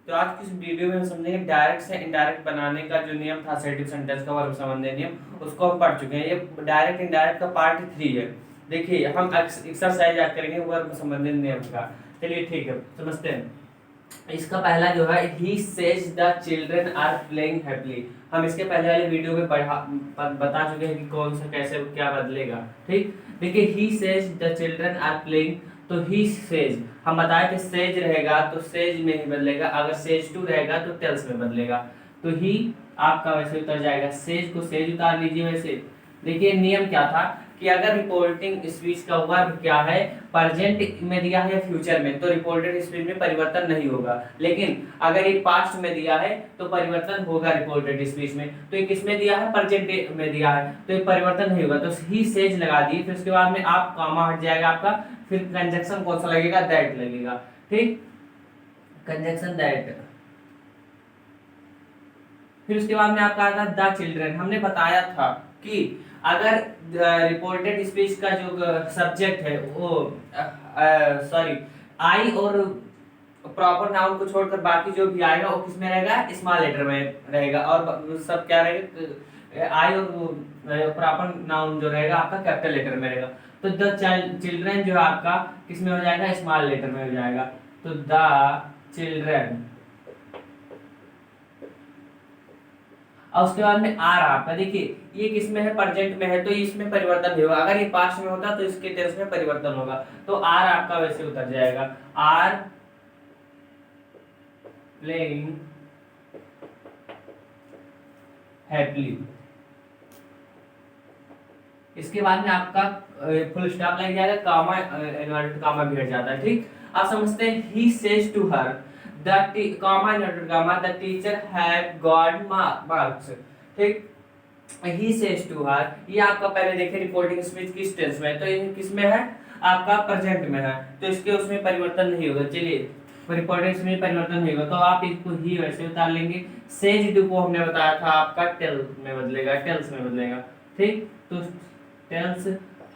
तो आज की इस वीडियो में हम समझेंगे डायरेक्ट से इनडायरेक्ट बनाने का जो नियम था असर्टिव सेंटेंस का वर्ब संबंधी नियम, उसको हम पढ़ चुके हैं। ये डायरेक्ट इनडायरेक्ट का पार्ट 3 है। देखिए हम एक्सरसाइज याद करेंगे वर्ब संबंधी नियम का। चलिए ठीक है, समझते हैं। इसका पहला जो है he says the children are playing happily. हम इसके पहले वाले वीडियो में बता चुके हैं कि कौन सा कैसे क्या बदलेगा। ठीक, देखिए he says the children are playing, तो ही सेज हम बताए थे सेज रहेगा तो सेज में ही बदलेगा, अगर सेज टू रहेगा तो टेल्स में बदलेगा। तो ही आपका वैसे उतर जाएगा, सेज को सेज उतार लीजिए। वैसे देखिए नियम क्या था कि अगर रिपोर्टिंग स्पीच का वर्ब क्या है, प्रेजेंट में दिया है या फ्यूचर में, तो रिपोर्टेड स्पीच में परिवर्तन नहीं होगा। लेकिन अगर ये पास्ट में दिया है तो परिवर्तन होगा रिपोर्टेड स्पीच में। तो ये किसमें दिया है, प्रेजेंट में दिया है, तो ये परिवर्तन नहीं होगा। तो ही सेज लगा दिए, फिर उसके बाद में आप कॉमा हट जाएगा आपका, फिर कंजक्शन कौन सा लगेगा, दैट लगेगा। ठीक, कंजक्शन दैट। फिर उसके बाद में आपका आता है द चिल्ड्रन। हमने बताया था कि अगर रिपोर्टेड स्पीच का जो सब्जेक्ट है वो सॉरी आई और प्रॉपर नाउन को छोड़कर बाकी जो भी आएगा वो किस में रहेगा, स्मॉल लेटर में रहेगा, और सब क्या रहेगा, आई और प्रॉपर नाउन जो रहेगा आपका कैपिटल लेटर में रहेगा। तो द चिल्ड्रन जो है आपका किस में हो जाएगा, स्मॉल लेटर में हो जाएगा। तो द चिल्ड्रन, और उसके बाद में आर आपका, देखिए ये किस में है, प्रेजेंट में है, तो इसमें परिवर्तन नहीं होगा। अगर ये पास्ट में होता तो इसके टेंस में परिवर्तन होगा। तो आर आपका वैसे उतर जाएगा, आर प्लेइंग हैप्पीली। इसके बाद में आपका फुल स्टॉप लग जाएगा, कामा इन्वर्टेड कामा भी हट जाता है। ठीक, आप समझते हैं he says to her the comma inverted comma the teacher have got marks. ठीक, ही सेज टू हर, ये आपका पहले देखे रिपोर्टिंग स्पीच किस टेंस में है, तो ये किस में है, आपका प्रेजेंट में है, तो इसके उसमें परिवर्तन नहीं होगा। चलिए रिपोर्टिंग स्पीच में परिवर्तन नहीं होगा, तो आप इसको ही वैसे उतार लेंगे। सेज टू को हमने बताया था आपका टेल में बदलेगा, टेल्स में बदलेगा। ठीक, तो टेल्स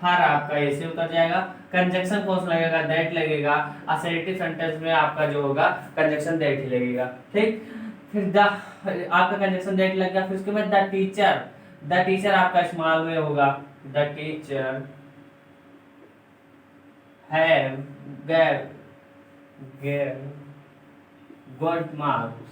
हर आपका ऐसे उतर जाएगा। कंजक्शन कौन सा लगेगा, दैट लगेगा। असर्टिव सेंटेंस में आपका जो होगा कंजक्शन दैट ही लगेगा। ठीक, फिर द आपका कंजक्शन दैट लग गया। फिर उसके बाद द टीचर, द टीचर आपका स्मॉल में होगा, the teacher have gave good marks,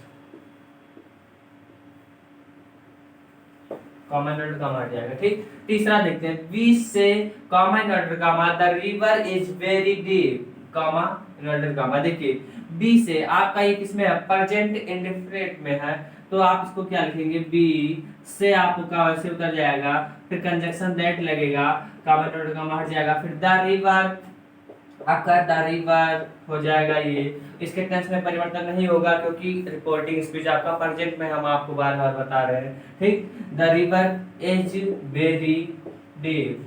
common note कम आ जाएगा। ठीक, तीसरा देखते हैं, we say common note comma the river is very deep, comma note comma. देखिए बी से आपका ये किसमें है, प्रेजेंट इंडेफिनिट में है, तो आप इसको क्या लिखेंगे, बी से आपका वैसे उतर जाएगा, फिर कंजक्शन दैट लगेगा, कॉमन नोट कमा हट जाएगा, फिर द रिवर आपका द रिवर हो जाएगा। ये इसके टेंस में परिवर्तन नहीं होगा क्योंकि रिपोर्टिंग स्पीच आपका प्रेजेंट में हम आपको बार बार बता रहे हैं। ठीक, the river is very deep.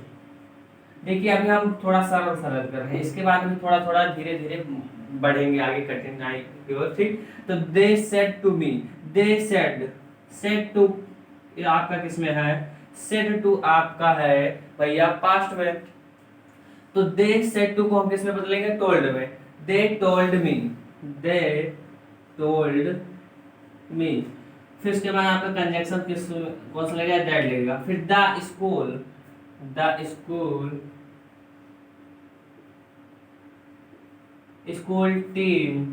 देखिए अभी हम थोड़ा सरल सरल कर रहे हैं, इसके बाद में थोड़ा थोड़ा धीरे धीरे बढ़ेंगे आगे कठिनाई की ओर। ठीक, तो they said to me, they said, said to आपका किसमें है, सेड टू आपका है भैया पास्ट में, तो दे सेड टू को हम किस में बदलेंगे, टोल्ड में। They told me, they told me. फिर उसके बाद आपका कंजक्शन किस कौन सा लगेगा, दैट लगेगा। फिर the school, the school, school team,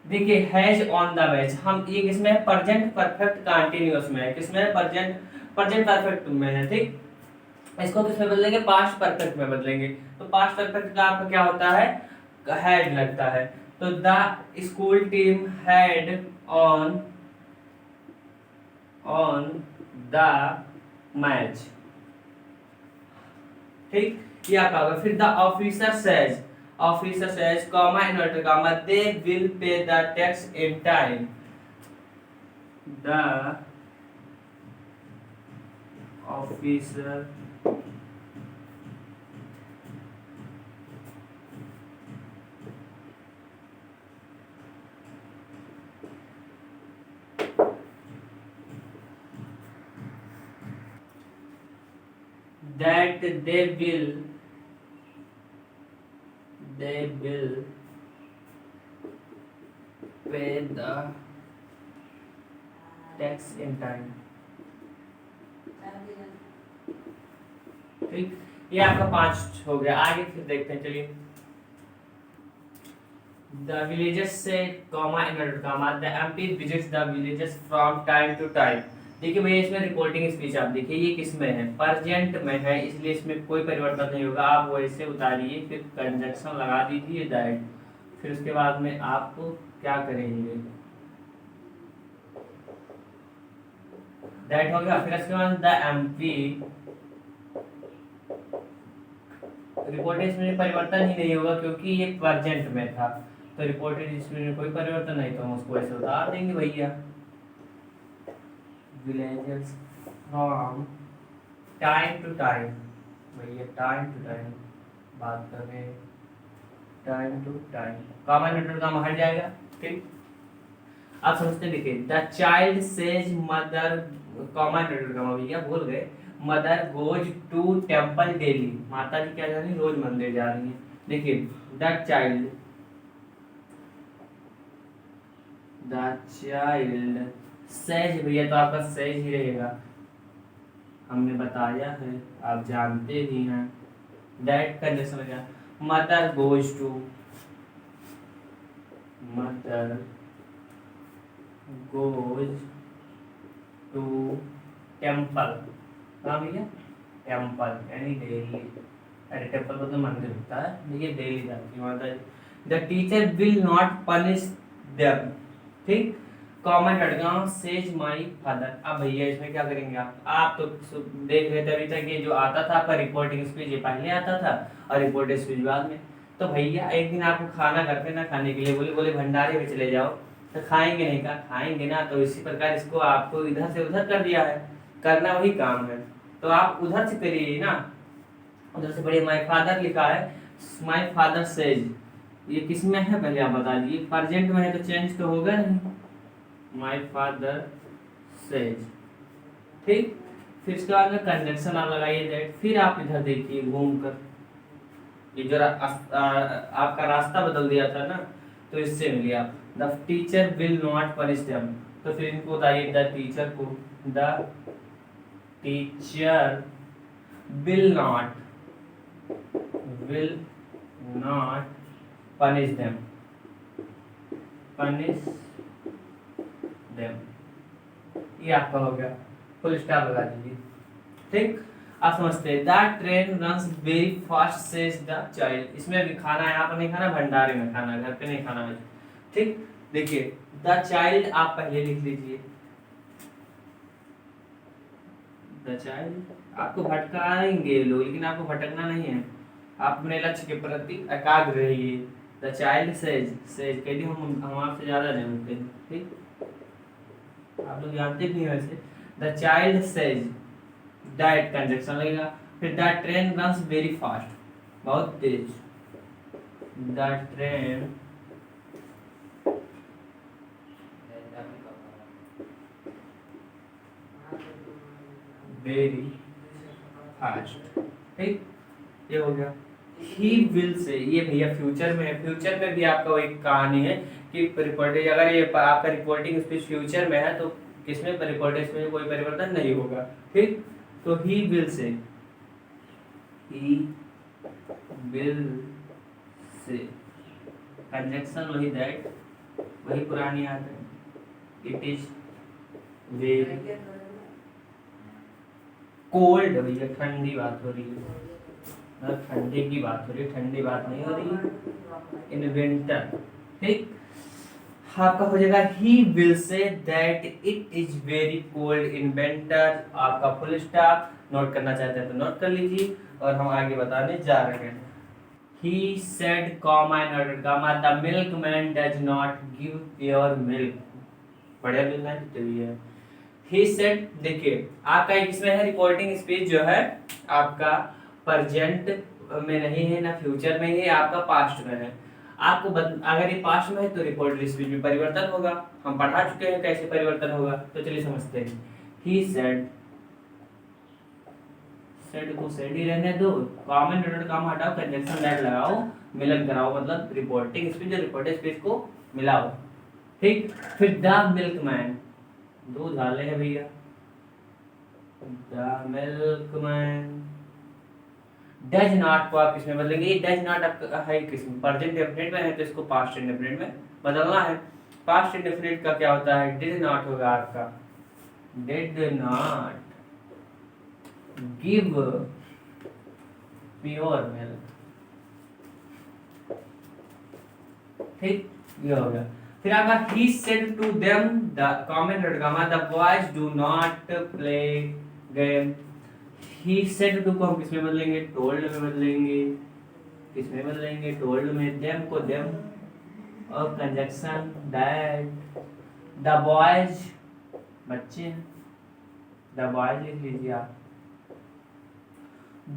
देखिए हैज ऑन द मैच, हम ये किसमें है, प्रेजेंट परफेक्ट कंटीन्यूअस में है, किसमें है, प्रेजेंट प्रेजेंट परफेक्ट में है। ठीक, इसको किसमें बदलेंगे, पास्ट परफेक्ट में बदलेंगे। तो पास्ट परफेक्ट का आपका क्या होता है, हैड लगता है। तो the school team had on the match. ठीक, ये आपका होगा। फिर the officer says, officer says comma inverted comma they will pay the tax in time, the officer that they will पे द टैक्स इन टाइम। ठीक, ये आपका 5 हो गया। आगे फिर देखते हैं, चलिए। The villagers say, comma inverted comma, the MP visits the villages from time to time। देखिए भैया, इसमें रिपोर्टिंग स्पीच आप देखिए, ये किस में है, प्रेजेंट में है, इसलिए इसमें कोई परिवर्तन नहीं होगा। आप वैसे उतारिए, फिर कंजक्शन लगा दीजिए दैट, फिर उसके बाद में आप क्या करेंगे, दैट हो गया। फिर उसके बाद द एमपी, रिपोर्टेड में परिवर्तन ही नहीं होगा क्योंकि ये प्रेजेंट में था, तो रिपोर्टेड इसमें कोई परिवर्तन नहीं, तो हम उसको ऐसे उतार देंगे भैया। Villages from time to time, भैया टाइम टू टाइम बात कर रहे हैं, time to time, common letter का हट जाएगा। ठीक, आप समझते देखिए, the child says mother, common letter का भैया भूल गए, mother goes to temple daily, माता जी क्या जा रही है, रोज मंदिर जा रही है। देखिए the child, the child says, भैया तो आपका सेज ही रहेगा, हमने बताया है, आप जानते ही हैं। दैट कंडीशन हो गया, mother goes to, mother goes to temple, हाँ भैया टेम्पल यानी डेली, अरे टेम्पल को तो मंदिर होता है, देखिए डेली जाती है माता जी। The teacher will not punish them, ठीक, कॉमन लड़का सेज माई फादर। अब भैया इसमें क्या करेंगे आप तो देख रहे थे अभी तक, ये जो आता था आपका रिपोर्टिंग स्पीच ये पहले आता था और रिपोर्टिंग स्पीच बाद में। तो भैया एक दिन आपको खाना घर पे ना खाने के लिए बोले, बोले भंडारे में चले जाओ, तो खाएंगे नहीं, कहा खाएंगे ना, तो इसी प्रकार इसको आपको इधर से उधर कर दिया है, करना वही काम है, तो आप उधर से करिए ना, उधर से बड़े माय फादर लिखा है, माय फादर सेज, ये किस में है पहले आप बता दीजिए, प्रेजेंट में है तो चेंज तो होगा नहीं, माय फादर सेज, ठीक। फिर इसके बाद में कंजक्शन आप लगाइए दैट, फिर आप इधर देखिए घूम कर, ये जो आपका रास्ता बदल दिया था ना, तो इससे मिलिए आप, the teacher will not punish them, तो फिर इनको बताइए, द टीचर को, the teacher will not punish them, ये आपका हो गया, फुल स्टॉप लगा दीजिए। ठीक, आप समझते हैं, the train runs very fast says the child, इसमें भी खाना है, आप नहीं खाना, भंडारे में खाना, घर पे नहीं खाना है। ठीक, देखिए द चाइल्ड आप पहले लिख लीजिए, द चाइल्ड, आपको भटकाएंगे लोग लेकिन आपको भटकना नहीं है, आप अपने लक्ष्य के प्रति एकाग्र रहिए। द चाइल्ड सेज, सेज कह दी, हम आपसे ज्यादा जानते हैं, ठीक, आप लोग जानते भी हैं वैसे। The child says, that conjunction लगेगा, फिर the train runs very fast, बहुत तेज, द ट्रेन वेरी फास्ट, ठीक, ये हो गया। ही विल से, ये भैया फ्यूचर में है, फ्यूचर में भी आपका एक कहानी है कि रिपोर्टिंग, अगर ये आपका रिपोर्टिंग स्पीच फ्यूचर में है तो किसमें रिपोर्टिंग स्पीच में कोई परिवर्तन नहीं होगा। ठीक, तो he will say, he will say conjunction वही दैट, वही पुरानी याद है, इट इज वेरी कोल्ड, भैया ठंडी बात हो रही है, ठंडी की बात हो रही है, ठंडी बात नहीं हो रही है, इन विंटर। ठीक, आपका हो जाएगा, he will say that it is very cold in winter, आपका फुल स्टॉप, नोट करना चाहते हैं तो नोट कर लीजिए, और हम आगे बताने जा रहे हैं। He said, comma and ordered, comma, the milkman does not give pure milk, बढ़िया मिल रहा है। He said, देखिए आपका इसमें है रिपोर्टिंग स्पीच जो है आपका प्रेजेंट में नहीं है ना फ्यूचर में है, आपका पास्ट में है। आपको अगर ये पास्ट में है तो रिपोर्टिंग स्पीच में परिवर्तन होगा, हम पढ़ा चुके हैं कैसे परिवर्तन होगा, तो चलिए समझते हैं। He said, सेड को सेड ही रहने दो, कॉमन डॉट काम हटाओ, कंजक्शन दैट लगाओ, मिलन कराओ, मतलब रिपोर्टिंग स्पीच और रिपोर्टिंग स्पीच को मिलाओ। ठीक। फिर द मिल्कमैन, दूध वाले है भैया, द मिल्कमैन। डज नॉट को आप किसमें बदलेंगे? डज नॉट आपका है किसमें? प्रेजेंट डेफिनेट में है तो इसको पास्ट इंडेफिनिट में बदलना है। पास्ट इंडेफिनिट का क्या होता है? डिड नॉट होगा आपका, did not give pure milk. ठीक, ये हो गया। फिर आपका he said to them the comment रटगामा the boys do not play game। he said to को हम किसमें बदलेंगे? told में बदलेंगे। किसमें बदलेंगे? told में। them को them और कंजक्शन that। the boys बच्चे, the boys लिख लीजिए आप।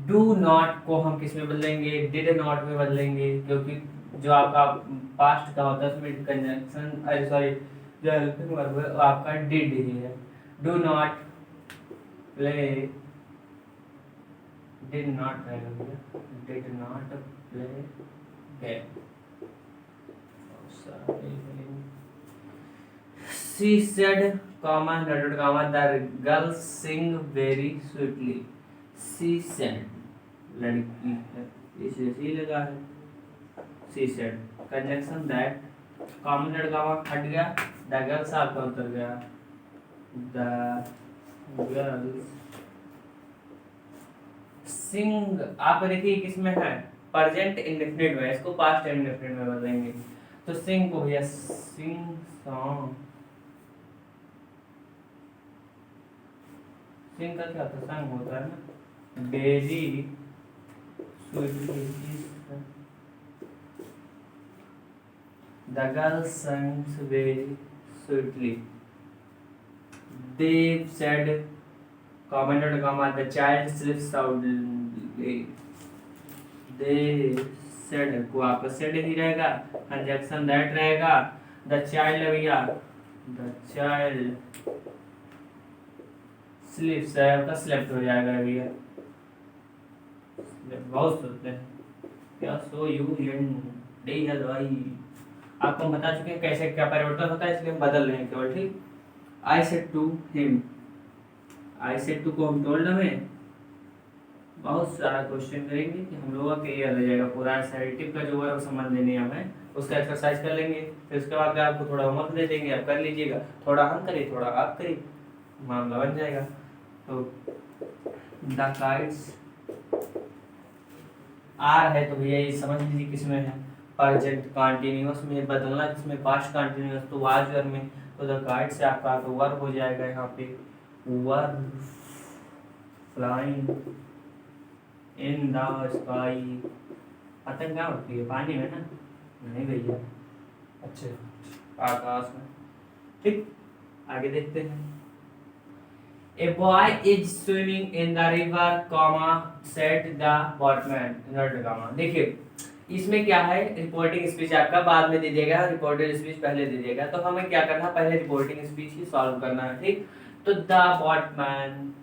डू नॉट को हम किस में बदलेंगे? डिड नॉट में बदलेंगे, क्योंकि जो आपका पास्ट का होता है उसमें कंजंक्शन, अरे सॉरी, जो हेल्पिंग वर्ब है वो आपका डिड ही है। Do not play, did not रहेगा, did not play game. She said, comma, inverted comma, the girls sing very sweetly। She said, लड़की है, इसे सी लगा है। She said, conjunction that, comma inverted comma हट गया, the girls आपका उतर गया, the girls sing। आप देखिए किसमें है? प्रेजेंट इंडेफिनिट में, इसको पास्ट इंडेफिनिट में बदलेंगे। तो सिंग को भैया सिंग सॉन्ग, सिंग का क्या होता है? संग होता है ना। Very sweetly, the girl संग्स very sweetly. They said, commented comma, the child स्लीप्स soundly. They said को आपका सेड ही रहेगा, कंजक्शन दैट रहेगा। द चाइल्ड भैया, द चाइल्ड स्लीप्स है, आपका स्लेप्ट हो जाएगा भैया। बहुत सोते हैं क्या? सो यू डे है भाई। आपको हम बता चुके हैं कैसे क्या परिवर्तन होता है, इसलिए हम बदल रहे हैं केवल। ठीक। I said to him, I said to को हम टोल्ड में बहुत सारा क्वेश्चन करेंगे कि हम लोगों का क्लियर हो जाएगा पूरा। एसर्टिव का जो वर्ब संबंध नियम है उसका एक्सरसाइज कर लेंगे। फिर उसके बाद आपको थोड़ा होमवर्क दे देंगे, आप कर लीजिएगा। थोड़ा हम करिए, थोड़ा आप करिए, मामला बन जाएगा। तो द काइट्स आर है तो भैया ये समझ लीजिए किसमें है? प्रेजेंट कंटीन्यूअस में। बदलना किसमें? पास्ट कंटीन्यूअस, तो वाज वर्ब में। तो द काइट से आपका वर्ब हो जाएगा यहाँ पे verb flying in the sky. पतंग क्या होती है? पानी में ना? नहीं भैया, अच्छा आकाश में। ठीक, आगे देखते हैं। A boy is swimming in the river, comma, said the boatman, inverted comma। देखिए इसमें क्या है? रिपोर्टिंग स्पीच आपका बाद में दीजिएगा, रिपोर्टेड स्पीच पहले दीजिएगा। तो हमें क्या करना है? पहले रिपोर्टिंग स्पीच ही सॉल्व करना है। ठीक, तो द बोटमैन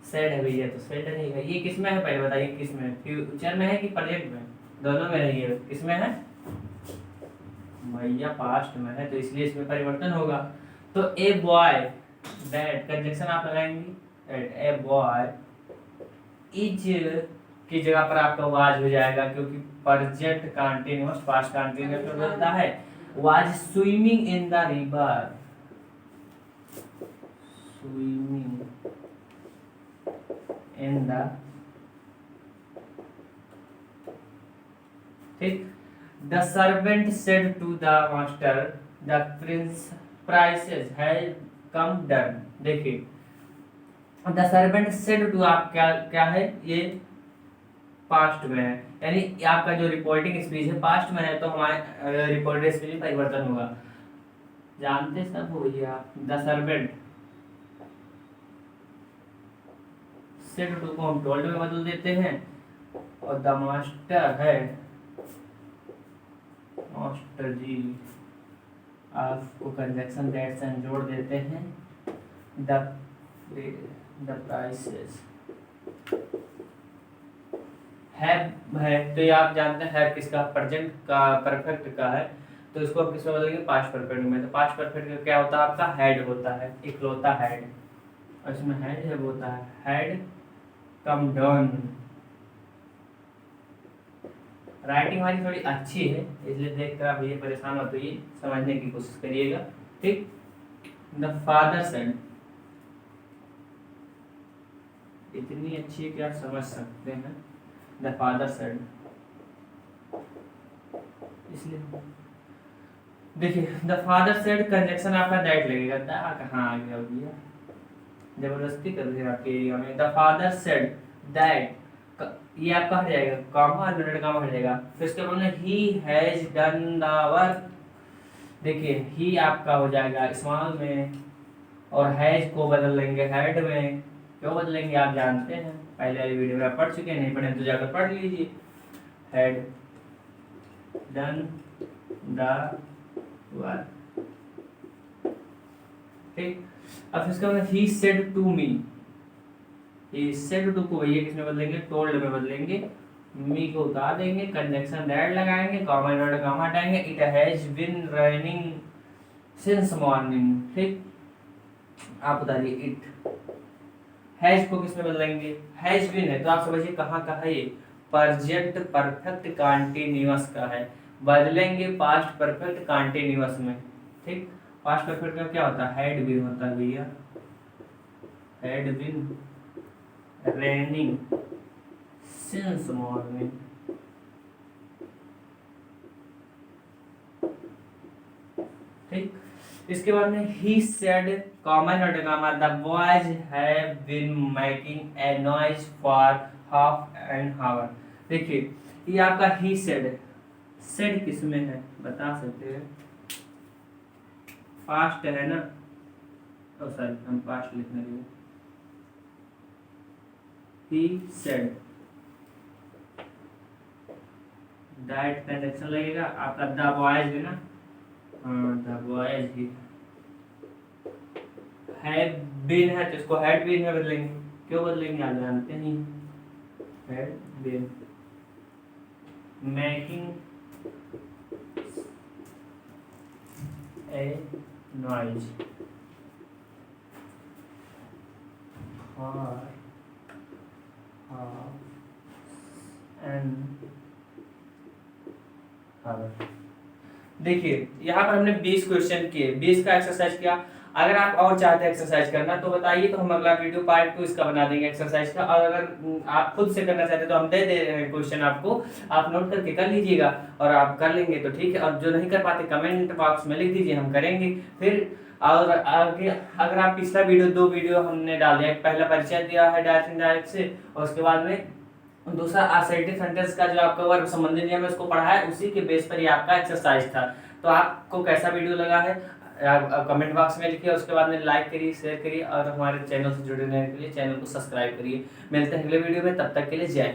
सेड है भैया, तो सेड रहेगा। ये किसमें है पहले बताइए? किसमें? फ्यूचर में है कि प्रेजेंट में? दोनों में है। ये किसमें है भैया? पास्ट में है, तो इसलिए इसमें परिवर्तन होगा। तो ए बॉय दैट, कंजक्शन आप लगाएंगे एट। ए बॉय इज की जगह पर आपका वाज हो जाएगा, क्योंकि प्रेजेंट कंटीन्यूअस पास्ट कंटीन्यूअस में बदलता है। Was swimming in the river, swimming in the, ठीक। The servant said to the master the prices have come down. देखिए द सर्वेंट सेड टू आप क्या क्या है? ये पास्ट में है, यानी आपका जो रिपोर्टिंग स्पीच है पास्ट में है, तो हमारे रिपोर्टेड स्पीच में परिवर्तन होगा। जानते सब हो भैया। द सर्वेंट सेड टू को हम टोल्ड में बदल देते हैं, और द मास्टर है, मास्टर जी, आपको कंजक्शन दैट से जोड़ देते हैं। द प्राइसेस हैव है, तो ये आप जानते हैं हैव किसका, प्रेजेंट का, परफेक्ट का है, तो इसको हम किसमें बदलेंगे, पास्ट परफेक्ट में। तो पास्ट परफेक्ट का क्या होता है आपका, हैड होता है, इकलौता हैड, और इसमें हैड है वो होता है हैड कम डाउन। राइटिंग हमारी थोड़ी अच्छी है, इसलिए देखकर आप ये परेशान मत होइए, समझने की कोशिश करिएगा, ठीक। द फादर सेड, इतनी अच्छी है कि आप समझ सकते हैं। द फादर सेड, इसलिए देखिए द फादर सेड कंजक्शन आपका दैट लगेगा, दा कहाँ आ गया भैया, जबरदस्ती कर रहे हैं आपके एरिया में। द फादर सेड दैट, ये आपका हट जाएगा, कॉमा इन्वर्टेड कॉमा हट जाएगा, फिर इसके बाद में he has done the work, देखिए ही आपका हो जाएगा स्मॉल में, और हैज को बदल लेंगे हेड में। क्यों बदलेंगे आप जानते हैं, पहले वाली वीडियो में आप पढ़ चुके हैं, नहीं पढ़े तो जाकर पढ़ लीजिए। हैड डन द वर्क, ठीक। अब इसका मतलब he said to me, he said to को भैया किसमें बदलेंगे, टोल्ड में बदलेंगे, मी को उतार देंगे, कंजक्शन दैट लगाएंगे, कॉमा इन्वर्टेड कॉमा हटाएंगे, it has been running since morning, ठीक। आप उतारिए इट, हैज को किसमें बदलेंगे, हैज बीन है तो आप समझिए कहाँ का है ये, प्रेजेंट परफेक्ट कंटीन्यूअस का है, बदलेंगे पास्ट परफेक्ट कंटीन्यूअस में, ठीक। पास्ट परफेक्ट का क्या होता है, हैड बीन होता है भैया, had been raining since morning, ठीक। इसके बाद में ही सेड कॉमन और गामा, the boys have been making a noise for half an hour, देखिए ये आपका ही सेड है, सेड किसमें है बता सकते हैं, पास्ट है ना, ओ सॉरी हम पास्ट लिखने लगे, ही सेड दैट कंजक्शन लगेगा, आपका द बॉयज है ना, द बॉयज ही हैव बीन है तो इसको हैड बीन में बदलेंगे, क्यों बदलेंगे आप जानते नहीं, had been making a noise for an hour. देखिए यहाँ पर हमने 20 क्वेश्चन किए, 20 का एक्सरसाइज किया। अगर आप और चाहते हैं एक्सरसाइज करना तो बताइए, तो हम अगला वीडियो पार्ट 2 इसका बना देंगे एक्सरसाइज का, और अगर आप खुद से करना चाहते हैं तो हम दे दे रहे हैं क्वेश्चन आपको, आप नोट करके कर लीजिएगा, और आप कर लेंगे तो ठीक है, और जो नहीं कर पाते कमेंट बॉक्स में लिख दीजिए, हम करेंगे फिर। और आगे अगर आप पिछला वीडियो 2 वीडियो हमने डाल दिया, पहला परिचय दिया है डायरेक्ट इनडायरेक्ट से, और उसके बाद में दूसरा असर्टिव सेंटेंस का जो आपका वर्ब संबंधी नियम है उसको पढ़ा है, उसी के बेस पर ये आपका एक्सरसाइज था। तो आपको कैसा वीडियो लगा है आप कमेंट बॉक्स में लिखिए, उसके बाद में लाइक करिए, शेयर करिए, और हमारे चैनल से जुड़े रहने के लिए चैनल को सब्सक्राइब करिए। मिलते हैं अगले वीडियो में, तब तक के लिए जय हिंद।